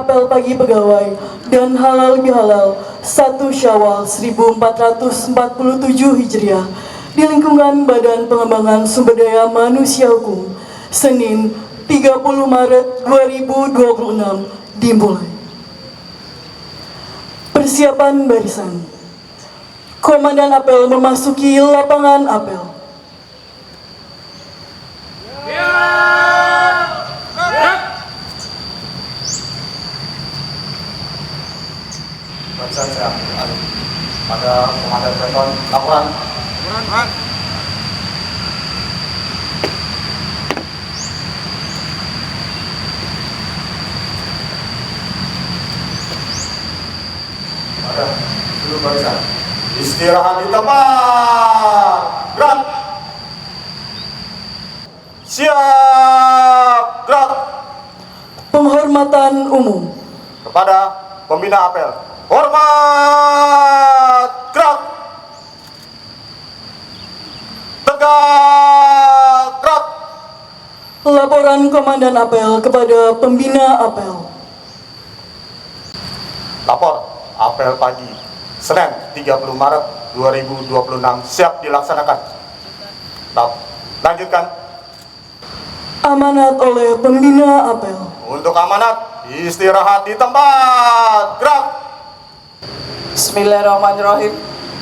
apel pagi pegawai dan halal bihalal 1 Syawal 1447 Hijriah di lingkungan Badan Pengembangan Sumber Daya Manusia Hukum, Senin 30 Maret 2026 dimulai. Persiapan barisan. Komandan apel memasuki lapangan apel. Saya pada komandan peleton laporan. Ada dulu barisan. Istirahat di tempat. Gerak. Siap. Gerak. Penghormatan umum. Kepada pembina apel. Hormat. Gerak. Tegak. Gerak. Laporan Komandan apel kepada pembina apel. Lapor apel pagi Senin 30 Maret 2026 siap dilaksanakan. Lanjutkan. Amanat oleh pembina apel. Untuk amanat, istirahat di tempat. Gerak. Bismillahirrahmanirrahim.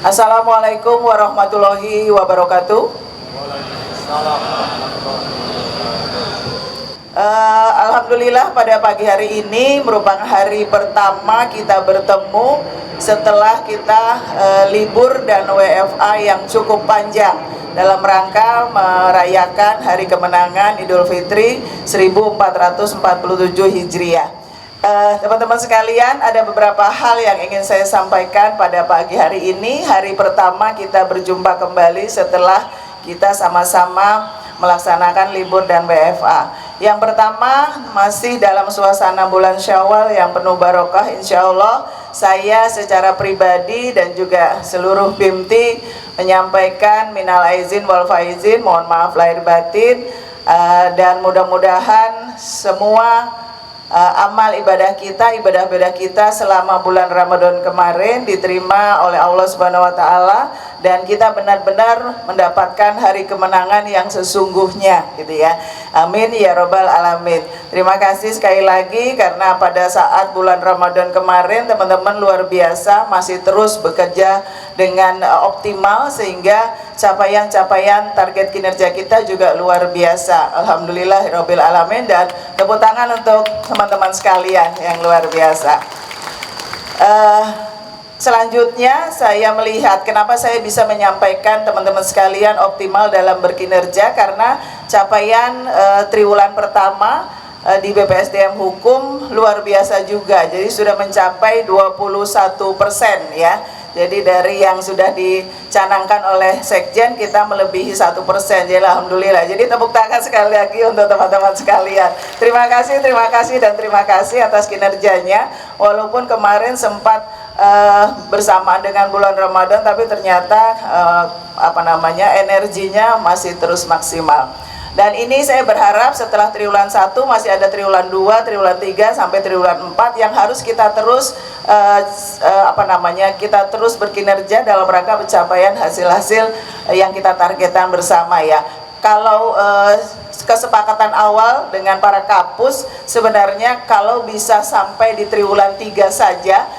Assalamualaikum warahmatullahi wabarakatuh. Alhamdulillah pada pagi hari ini merupakan hari pertama kita bertemu setelah kita libur dan WFA yang cukup panjang dalam rangka merayakan Hari Kemenangan Idul Fitri 1447 Hijriah. Teman-teman sekalian, ada beberapa hal yang ingin saya sampaikan pada pagi hari ini. Hari pertama kita berjumpa kembali setelah kita sama-sama melaksanakan libur dan WFA. Yang pertama, masih dalam suasana bulan Syawal yang penuh barokah, insya Allah saya secara pribadi dan juga seluruh BIMTI menyampaikan minal aizin wal faizin, mohon maaf lahir batin, dan mudah-mudahan semua amal ibadah kita selama bulan Ramadan kemarin diterima oleh Allah Subhanahu wa taala dan kita benar-benar mendapatkan hari kemenangan yang sesungguhnya gitu ya. Amin ya robbal alamin. Terima kasih sekali lagi karena pada saat bulan Ramadan kemarin teman-teman luar biasa masih terus bekerja dengan optimal sehingga capaian-capaian target kinerja kita juga luar biasa. Alhamdulillah robbil alamin, dan tepuk tangan untuk teman-teman sekalian yang luar biasa. Selanjutnya saya melihat kenapa saya bisa menyampaikan teman-teman sekalian optimal dalam berkinerja, karena capaian triwulan pertama di BPSDM Hukum luar biasa juga. Jadi sudah mencapai 21% ya. Jadi dari yang sudah dicanangkan oleh Sekjen kita melebihi 1%. Jadi alhamdulillah. Jadi tepuk tangan sekali lagi untuk teman-teman sekalian. Terima kasih dan terima kasih atas kinerjanya. Walaupun kemarin sempat bersamaan dengan bulan Ramadan, tapi ternyata energinya masih terus maksimal. Dan ini saya berharap setelah triwulan 1 masih ada triwulan 2, triwulan 3 sampai triwulan 4 yang harus kita terus kita terus berkinerja dalam rangka pencapaian hasil-hasil yang kita targetkan bersama ya. Kalau kesepakatan awal dengan para kapus sebenarnya kalau bisa sampai di triwulan 3 saja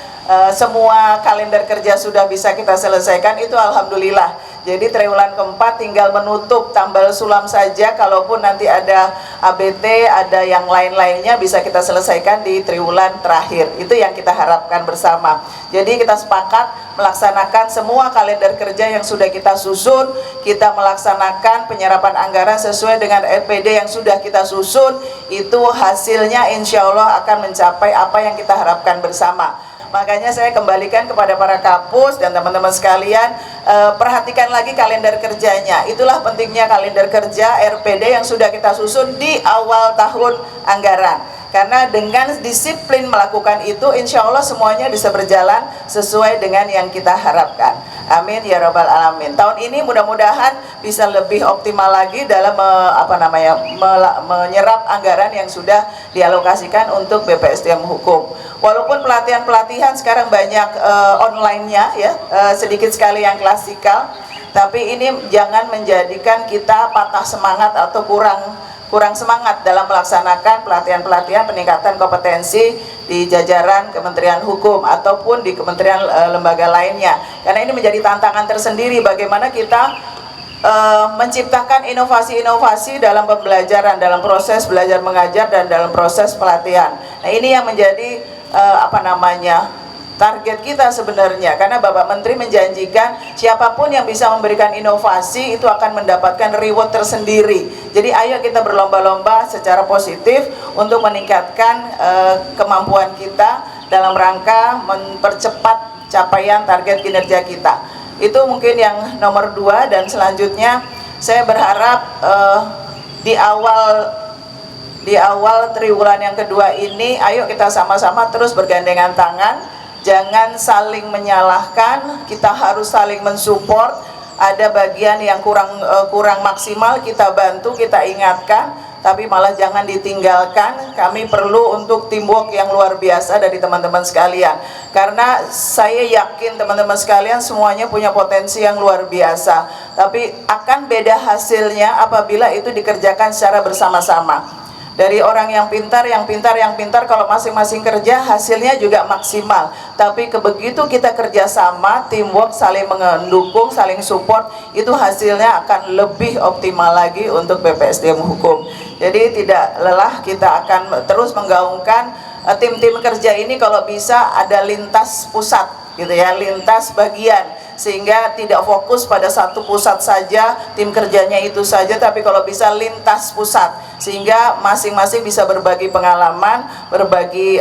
semua kalender kerja sudah bisa kita selesaikan, itu alhamdulillah. Jadi triwulan keempat tinggal menutup tambal sulam saja, kalaupun nanti ada ABT, ada yang lain-lainnya bisa kita selesaikan di triwulan terakhir. Itu yang kita harapkan bersama. Jadi kita sepakat melaksanakan semua kalender kerja yang sudah kita susun, kita melaksanakan penyerapan anggaran sesuai dengan RPD yang sudah kita susun, itu hasilnya insya Allah akan mencapai apa yang kita harapkan bersama. Makanya saya kembalikan kepada para kapus dan teman-teman sekalian, perhatikan lagi kalender kerjanya. Itulah pentingnya kalender kerja RPD yang sudah kita susun di awal tahun anggaran. Karena dengan disiplin melakukan itu, insya Allah semuanya bisa berjalan sesuai dengan yang kita harapkan. Amin ya rabbal alamin. Tahun ini mudah-mudahan bisa lebih optimal lagi dalam menyerap anggaran yang sudah dialokasikan untuk BPSDM Hukum. Walaupun pelatihan-pelatihan sekarang banyak online-nya ya, sedikit sekali yang klasikal, tapi ini jangan menjadikan kita patah semangat atau kurang semangat dalam melaksanakan pelatihan-pelatihan peningkatan kompetensi di jajaran Kementerian Hukum ataupun di kementerian lembaga lainnya. Karena ini menjadi tantangan tersendiri bagaimana kita menciptakan inovasi-inovasi dalam pembelajaran, dalam proses belajar mengajar dan dalam proses pelatihan. Nah, ini yang menjadi target kita sebenarnya, karena Bapak Menteri menjanjikan siapapun yang bisa memberikan inovasi itu akan mendapatkan reward tersendiri. Jadi ayo kita berlomba-lomba secara positif untuk meningkatkan kemampuan kita dalam rangka mempercepat capaian target kinerja kita. Itu mungkin yang nomor 2, dan selanjutnya saya berharap di awal triwulan yang kedua ini ayo kita sama-sama terus bergandengan tangan. Jangan saling menyalahkan, kita harus saling mensupport. Ada bagian yang kurang maksimal, kita bantu, kita ingatkan, tapi malah jangan ditinggalkan. Kami perlu untuk teamwork yang luar biasa dari teman-teman sekalian. Karena saya yakin teman-teman sekalian semuanya punya potensi yang luar biasa. Tapi akan beda hasilnya apabila itu dikerjakan secara bersama-sama. Dari orang yang pintar, kalau masing-masing kerja hasilnya juga maksimal. Tapi begitu kita kerjasama, teamwork, saling mendukung, saling support, itu hasilnya akan lebih optimal lagi untuk BPSDM Hukum. Jadi tidak lelah, kita akan terus menggaungkan tim-tim kerja ini. Kalau bisa ada lintas pusat gitu ya, lintas bagian, sehingga tidak fokus pada satu pusat saja, tim kerjanya itu saja, tapi kalau bisa lintas pusat, sehingga masing-masing bisa berbagi pengalaman, berbagi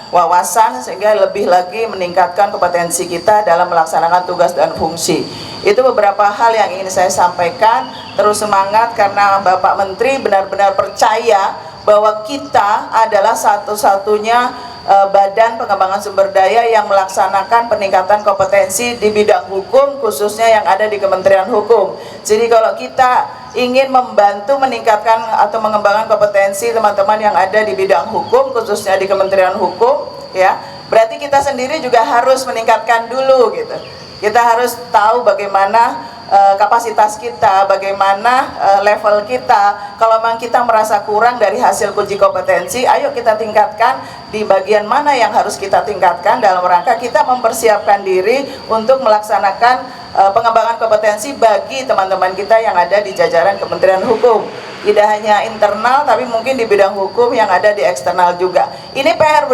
wawasan, sehingga lebih lagi meningkatkan kompetensi kita dalam melaksanakan tugas dan fungsi. Itu beberapa hal yang ingin saya sampaikan. Terus semangat, karena Bapak Menteri benar-benar percaya bahwa kita adalah satu-satunya badan pengembangan sumber daya yang melaksanakan peningkatan kompetensi di bidang hukum, khususnya yang ada di Kementerian Hukum. Jadi kalau kita ingin membantu meningkatkan atau mengembangkan kompetensi teman-teman yang ada di bidang hukum, khususnya di Kementerian Hukum, ya, berarti kita sendiri juga harus meningkatkan dulu gitu. Kita harus tahu bagaimana kapasitas kita, bagaimana level kita. Kalau memang kita merasa kurang dari hasil uji kompetensi, ayo kita tingkatkan di bagian mana yang harus kita tingkatkan dalam rangka kita mempersiapkan diri untuk melaksanakan pengembangan kompetensi bagi teman-teman kita yang ada di jajaran Kementerian Hukum. Tidak hanya internal, tapi mungkin di bidang hukum yang ada di eksternal juga. Ini PR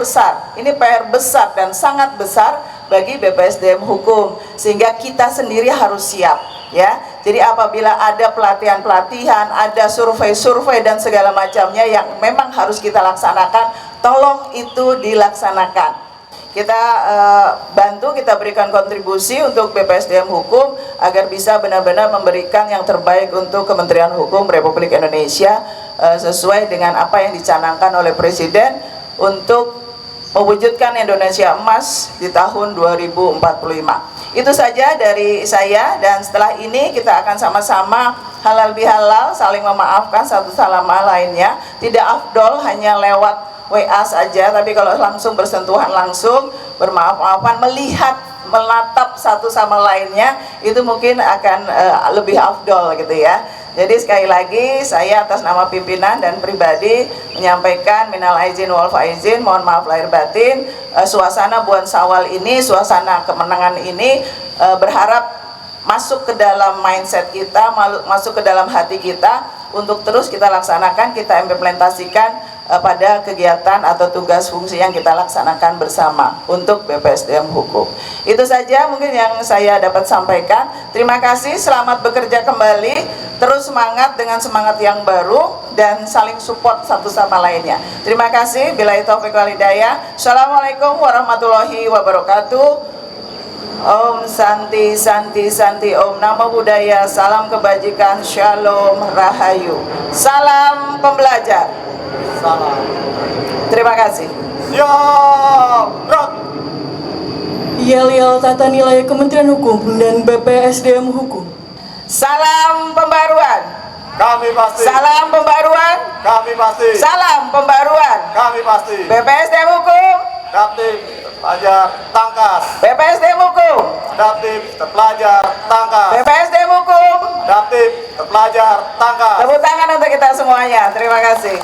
besar dan sangat besar bagi BPSDM Hukum, sehingga kita sendiri harus siap, ya. Jadi apabila ada pelatihan-pelatihan, ada survei-survei dan segala macamnya yang memang harus kita laksanakan, tolong itu dilaksanakan. Kita bantu, kita berikan kontribusi untuk BPSDM Hukum agar bisa benar-benar memberikan yang terbaik untuk Kementerian Hukum Republik Indonesia, sesuai dengan apa yang dicanangkan oleh Presiden untuk mewujudkan Indonesia Emas di tahun 2045. Itu saja dari saya, dan setelah ini kita akan sama-sama halal bihalal, saling memaafkan satu sama lainnya. Tidak afdol hanya lewat WA saja, tapi kalau langsung bersentuhan, langsung bermaaf-maafan, melihat, menatap satu sama lainnya, itu mungkin akan lebih afdol gitu ya. Jadi sekali lagi saya atas nama pimpinan dan pribadi menyampaikan minal aizin wal faizin, mohon maaf lahir batin. Suasana bulan Syawal ini, suasana kemenangan ini berharap masuk ke dalam mindset kita, masuk ke dalam hati kita untuk terus kita laksanakan, kita implementasikan pada kegiatan atau tugas fungsi yang kita laksanakan bersama untuk BPSDM Hukum. Itu saja mungkin yang saya dapat sampaikan. Terima kasih, selamat bekerja kembali, terus semangat dengan semangat yang baru dan saling support satu sama lainnya. Terima kasih, billahi taufiq wal hidayah. Assalamualaikum warahmatullahi wabarakatuh. Om Santi Santi Santi, Om Namo Buddhaya, salam kebajikan, Shalom Rahayu, salam pembelajar. Salam. Terima kasih. Siap. Gerak. Yel-yel Tata Nilai Kementerian Hukum dan BPSDM Hukum. Salam pembaruan. Kami pasti. Salam pembaruan. Kami pasti. Salam pembaruan. Kami pasti. BPSDM Hukum. Daptif terpelajar tangkas. BPSDM Hukum. Daptif terpelajar tangkas. BPSDM Hukum. Daptif terpelajar tangkas. Tepuk tangan untuk kita semuanya. Terima kasih.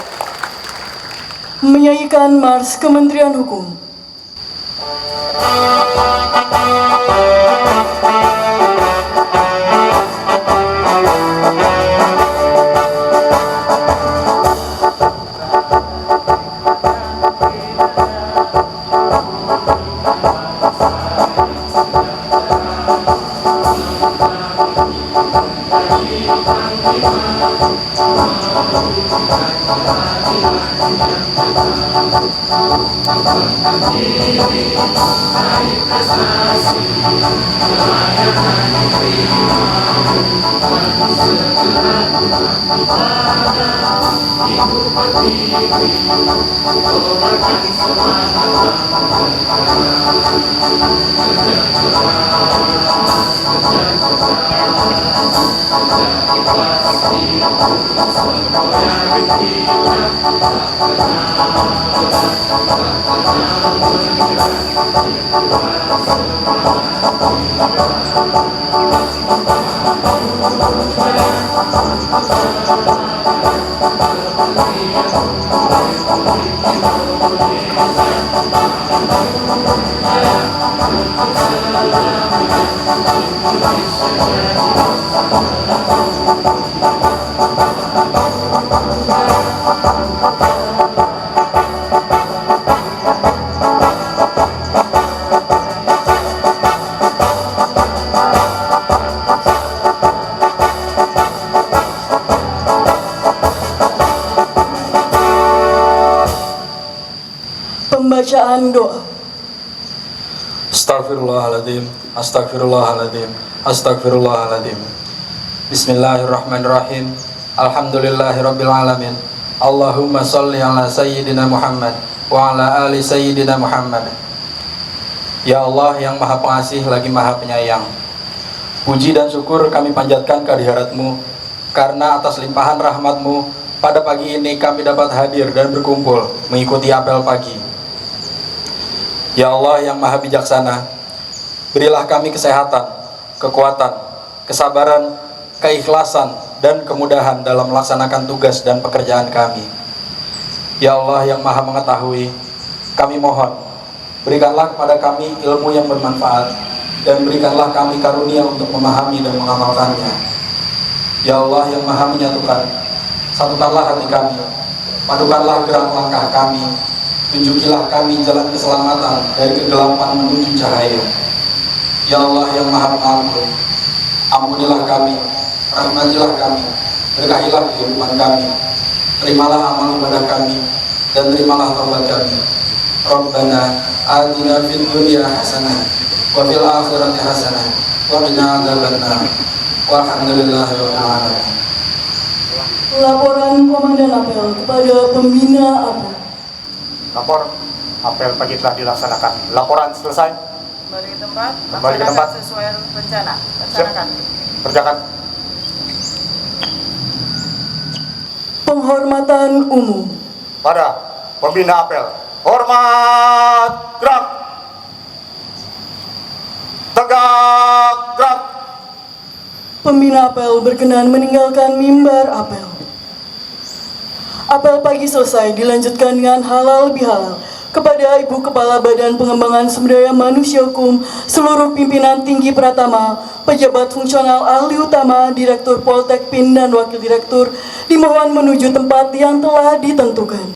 Menyanyikan Mars Kementerian Hukum. Pembacaan doa. Astagfirullahaladzim, astagfirullahaladzim, astagfirullahaladzim. Bismillahirrahmanirrahim. Alhamdulillahirrabbilalamin. Allahumma salli ala Sayyidina Muhammad wa ala ali Sayyidina Muhammad. Ya Allah yang maha pengasih lagi maha penyayang, puji dan syukur kami panjatkan kehadirat-Mu, karena atas limpahan rahmat-Mu pada pagi ini kami dapat hadir dan berkumpul mengikuti apel pagi. Ya Allah yang maha bijaksana, berilah kami kesehatan, kekuatan, kesabaran, keikhlasan, dan kemudahan dalam melaksanakan tugas dan pekerjaan kami. Ya Allah yang maha mengetahui, kami mohon, berikanlah kepada kami ilmu yang bermanfaat, dan berikanlah kami karunia untuk memahami dan mengamalkannya. Ya Allah yang maha menyatukan, satukanlah hati kami, padukanlah gerak langkah kami, tunjukilah kami jalan keselamatan dari kegelapan menuju cahaya. Ya Allah yang maha pengampun, ampunilah kami, rahmatilah kami, berkahilah kehidupan kami, terimalah amal ibadah kami, dan terimalah taubat kami. Rabbana atina fid dunya hasanah wa fil akhirati hasanah wa qina adzabannar. Walhamdulillahirabbil alamin. Laporan Komandan Apel kepada Pembina Apel. Lapor apel pagi telah dilaksanakan. Laporan selesai. Kembali ke tempat. Kembali ke tempat. Sesuai rencana. Siap. Laksanakan. Kerjakan. Penghormatan umum. Pada pembina apel. Hormat, gerak. Tegak, gerak. Pembina Apel berkenan meninggalkan mimbar Apel. Apel pagi selesai dilanjutkan dengan halal bihalal kepada Ibu Kepala Badan Pengembangan Sumber Daya Manusia Hukum, seluruh pimpinan tinggi Pratama, pejabat fungsional ahli utama, Direktur Poltek PIN dan Wakil Direktur dimohon menuju tempat yang telah ditentukan.